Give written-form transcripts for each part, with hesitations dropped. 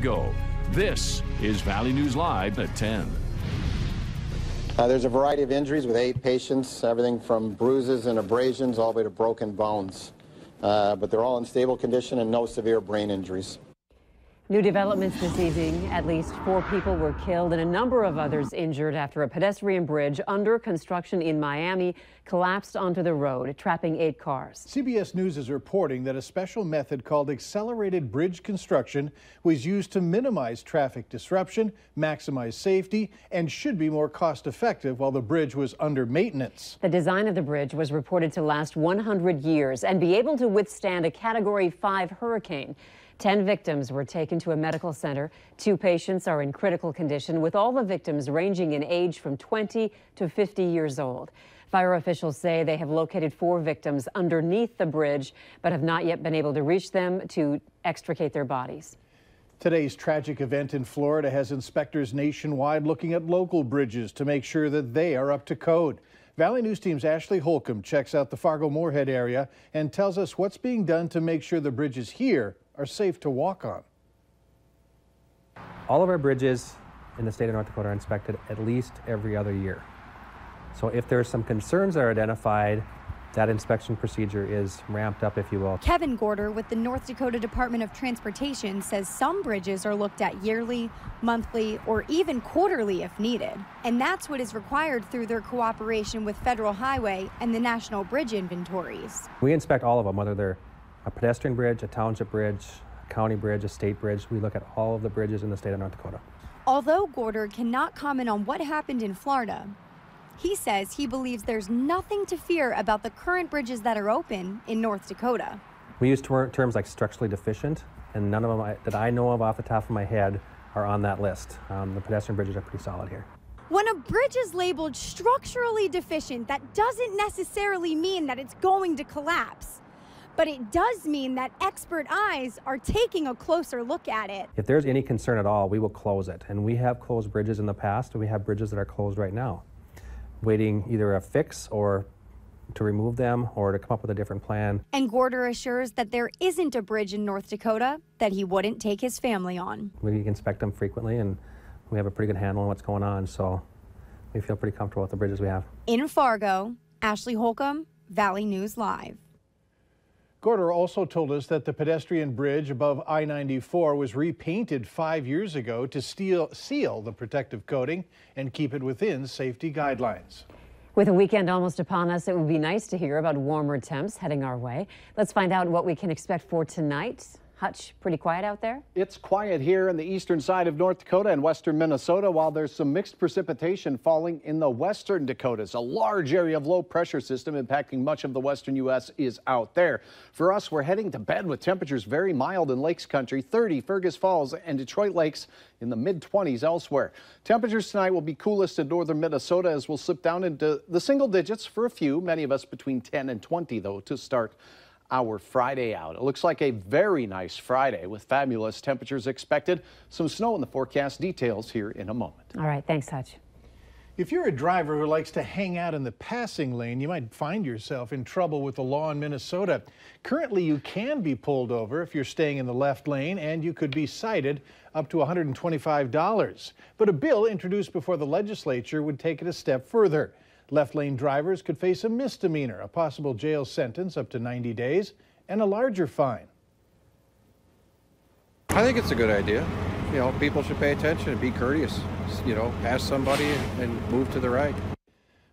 Go. This is Valley News Live at 10. There's a variety of injuries with 8 patients, everything from bruises and abrasions all the way to broken bones. But they're all in stable condition and no severe brain injuries. New developments this evening. At least 4 people were killed and a number of others injured after a pedestrian bridge under construction in Miami collapsed onto the road, trapping 8 cars. CBS News is reporting that a special method called accelerated bridge construction was used to minimize traffic disruption, maximize safety, and should be more cost effective while the bridge was under maintenance. The design of the bridge was reported to last 100 years and be able to withstand a Category 5 hurricane. 10 victims were taken to a medical center. 2 patients are in critical condition, with all the victims ranging in age from 20 to 50 years old. Fire officials say they have located 4 victims underneath the bridge, but have not yet been able to reach them to extricate their bodies. Today's tragic event in Florida has inspectors nationwide looking at local bridges to make sure that they are up to code. Valley News Team's Ashley Holcomb checks out the Fargo-Moorhead area and tells us what's being done to make sure the bridges here are safe to walk on. All of our bridges in the state of North Dakota are inspected at least every other year. So if there are some concerns that are identified, that inspection procedure is ramped up, if you will. Kevin Gorder with the North Dakota Department of Transportation says some bridges are looked at yearly, monthly, or even quarterly if needed. And that's what is required through their cooperation with Federal Highway and the National Bridge Inventories. We inspect all of them, whether they're a pedestrian bridge, a township bridge, a county bridge, a state bridge. We look at all of the bridges in the state of North Dakota. Although Gorder cannot comment on what happened in Florida, he says he believes there's nothing to fear about the current bridges that are open in North Dakota. We use terms like structurally deficient, and none of them that I know of off the top of my head are on that list. The pedestrian bridges are pretty solid here. When a bridge is labeled structurally deficient, that doesn't necessarily mean that it's going to collapse. But it does mean that expert eyes are taking a closer look at it. If there's any concern at all, we will close it. And we have closed bridges in the past, and we have bridges that are closed right now, waiting either a fix or to remove them or to come up with a different plan. And Gorder assures that there isn't a bridge in North Dakota that he wouldn't take his family on. We inspect them frequently, and we have a pretty good handle on what's going on, so we feel pretty comfortable with the bridges we have. In Fargo, Ashley Holcomb, Valley News Live. Gorder also told us that the pedestrian bridge above I-94 was repainted 5 years ago to seal the protective coating and keep it within safety guidelines. With a weekend almost upon us, it would be nice to hear about warmer temps heading our way. Let's find out what we can expect for tonight. Hutch, pretty quiet out there? It's quiet here on the eastern side of North Dakota and western Minnesota, while there's some mixed precipitation falling in the western Dakotas. A large area of low pressure system impacting much of the western U.S. is out there. For us, we're heading to bed with temperatures very mild in Lakes Country, 30 Fergus Falls and Detroit Lakes, in the mid-20s elsewhere. Temperatures tonight will be coolest in northern Minnesota as we'll slip down into the single digits for a few, many of us between 10 and 20 though, to start our Friday out. It looks like a very nice Friday with fabulous temperatures expected. Some snow in the forecast. Details here in a moment. All right, thanks, Hutch. If you're a driver who likes to hang out in the passing lane, you might find yourself in trouble with the law in Minnesota. Currently, you can be pulled over if you're staying in the left lane, and you could be cited up to $125. But a bill introduced before the legislature would take it a step further. Left lane drivers could face a misdemeanor, a possible jail sentence up to 90 days, and a larger fine. I think it's a good idea. You know, people should pay attention and be courteous. You know, pass somebody and move to the right.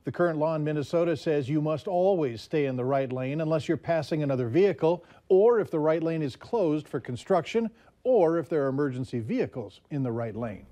The current law in Minnesota says you must always stay in the right lane unless you're passing another vehicle, or if the right lane is closed for construction, or if there are emergency vehicles in the right lane.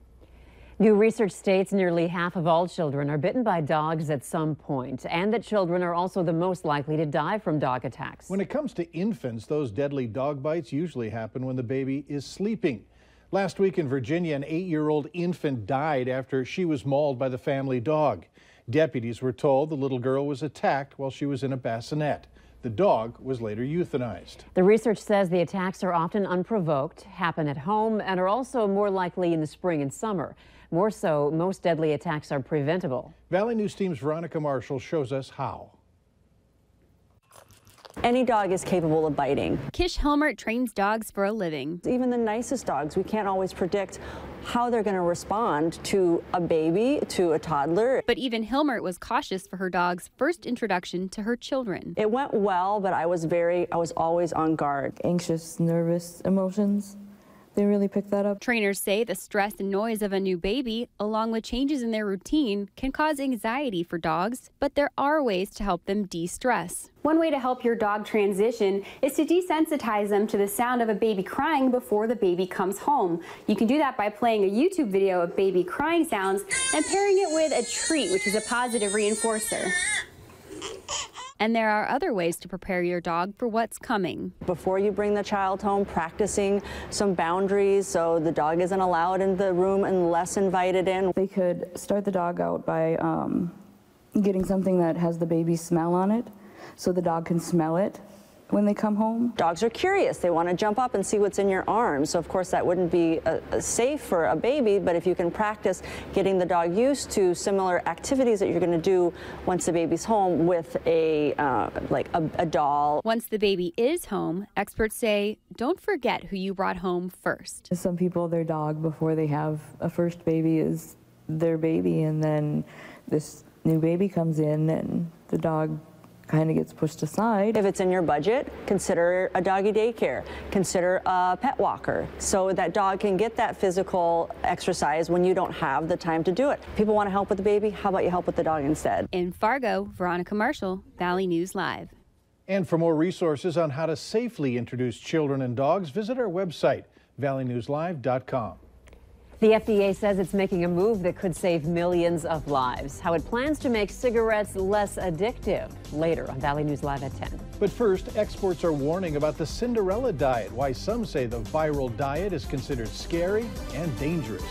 New research states nearly half of all children are bitten by dogs at some point, and that children are also the most likely to die from dog attacks. When it comes to infants, those deadly dog bites usually happen when the baby is sleeping. Last week in Virginia, an 8-year-old infant died after she was mauled by the family dog. Deputies were told the little girl was attacked while she was in a bassinet. The dog was later euthanized. The research says the attacks are often unprovoked, happen at home, and are also more likely in the spring and summer. More so, most deadly attacks are preventable. Valley News Team's Veronica Marshall shows us how. Any dog is capable of biting. Kish Helmert trains dogs for a living. Even the nicest dogs, we can't always predict how they're going to respond to a baby, to a toddler. But even Helmert was cautious for her dog's first introduction to her children. It went well, but I was always on guard. Anxious, nervous emotions. They really picked that up. Trainers say the stress and noise of a new baby, along with changes in their routine, can cause anxiety for dogs, but there are ways to help them de-stress. One way to help your dog transition is to desensitize them to the sound of a baby crying before the baby comes home. You can do that by playing a YouTube video of baby crying sounds and pairing it with a treat, which is a positive reinforcer. And there are other ways to prepare your dog for what's coming. Before you bring the child home, practicing some boundaries so the dog isn't allowed in the room unless invited in. They could start the dog out by getting something that has the baby's smell on it, so the dog can smell it when they come home. Dogs are curious. They want to jump up and see what's in your arms. So of course that wouldn't be safe for a baby, but if you can practice getting the dog used to similar activities that you're going to do once the baby's home with a doll. Once the baby is home, experts say don't forget who you brought home first. Some people, their dog before they have a first baby is their baby, and then this new baby comes in and the dog kind of gets pushed aside. If it's in your budget, consider a doggy daycare, consider a pet walker, so that dog can get that physical exercise when you don't have the time to do it. People want to help with the baby, how about you help with the dog instead? In Fargo, Veronica Marshall, Valley News Live. And for more resources on how to safely introduce children and dogs, visit our website, valleynewslive.com. The FDA says it's making a move that could save millions of lives. How it plans to make cigarettes less addictive. Later on Valley News Live at 10. But first, experts are warning about the Cinderella diet, why some say the viral diet is considered scary and dangerous.